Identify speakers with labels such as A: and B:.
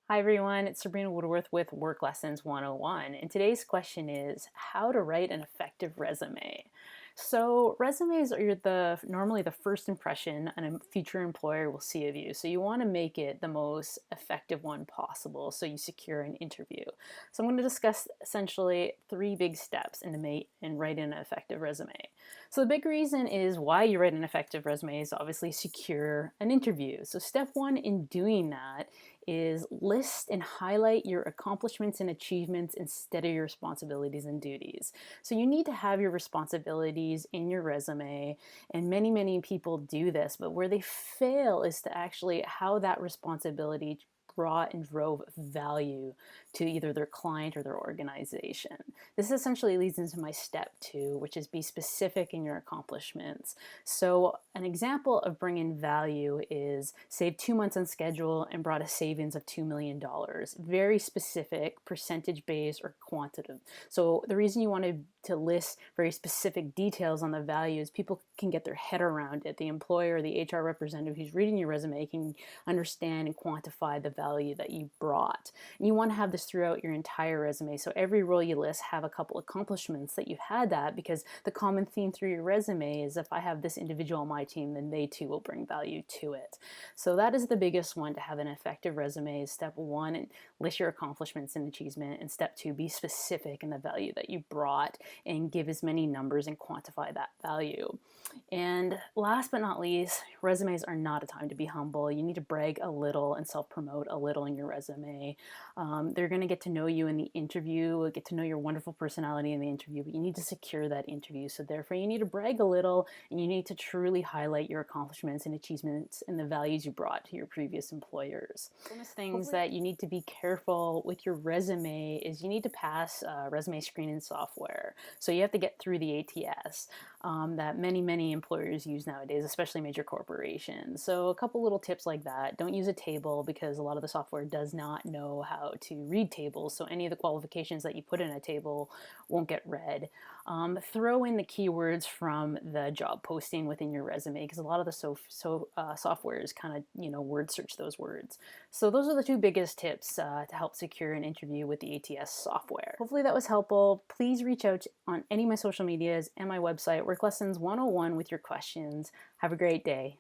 A: Hi everyone, it's Sabrina Woodworth with Work Lessons 101, and today's question is how to write an effective resume. So resumes are normally the first impression a future employer will see of you. So you want to make it the most effective one possible so you secure an interview. So I'm going to discuss essentially three big steps in writing an effective resume. So the big reason is why you write an effective resume is obviously secure an interview. So step one in doing that is list and highlight your accomplishments and achievements instead of your responsibilities and duties. So you need to have your responsibilities in your resume, and many people do this, but where they fail is to actually how that responsibility brought and drove value to either their client or their organization. This essentially leads into my step two, which is be specific in your accomplishments. So an example of bringing value is saved 2 months on schedule and brought a savings of $2 million. Very specific, percentage based or quantitative. So the reason you wanted to list very specific details on the value is people can get their head around it. The employer or the HR representative who's reading your resume can understand and quantify the value that you brought. And you want to have this throughout your entire resume. So every role you list, have a couple accomplishments that you've had that, because the common theme through your resume is if I have this individual on my team, then they too will bring value to it. So that is the biggest one to have an effective resume is step one, and list your accomplishments and achievement. And step two, be specific in the value that you brought and give as many numbers and quantify that value. And last but not least, resumes are not a time to be humble. You need to brag a little and self-promote a little in your resume. They're going to get to know you in the interview, get to know your wonderful personality in the interview, but you need to secure that interview. So therefore you need to brag a little, and you need to truly highlight your accomplishments and achievements and the values you brought to your previous employers. Bonus things that you need to be careful with your resume is you need to pass resume screening software. So you have to get through the ATS that many employers use nowadays, especially major corporations. So a couple little tips like that. Don't use a table because a lot of the software does not know how to read tables. So any of the qualifications that you put in a table won't get read. Throw in the keywords from the job posting within your resume, because a lot of the software is kind of, word search those words. So those are the two biggest tips to help secure an interview with the ATS software. Hopefully that was helpful. Please reach out on any of my social medias and my website, Work Lessons 101, with your questions. Have a great day.